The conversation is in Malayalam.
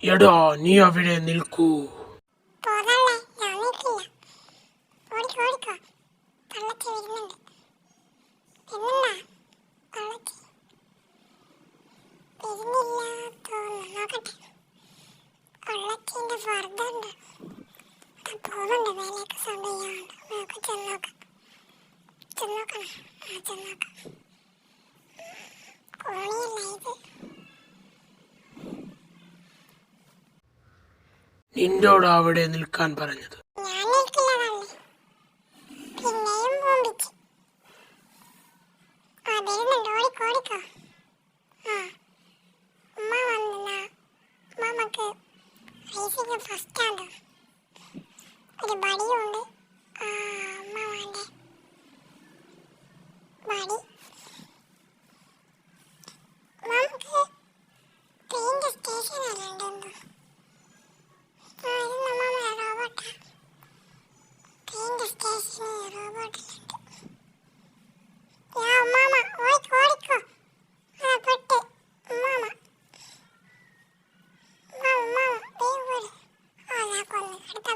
എടാ നീ അവിടെ നിൽക്കൂ. നിന്നോട് അവിടെ നിൽക്കാൻ പറഞ്ഞത്. ഒരു ബടിയുണ്ട്. അമ്മാവൻ്റെ ബടി. നമുക്ക് ട്രെയിനിൻ്റെ സ്റ്റേഷൻ അറിയണ്ടെന്തോ. ഇത് നമ്മളുടെ റോബോട്ടാ. ട്രെയിനിൻ്റെ സ്റ്റേഷനിൽ റോബോട്ടിലുണ്ട്. ഉമ്മാമ ഓടിക്കോ ഓടിക്കോ. പെട്ട് ഉമ്മാമ ഉമ്മാമ വേഗം പോര്. ആ ഞാൻ കൊന്നു. അടുത്ത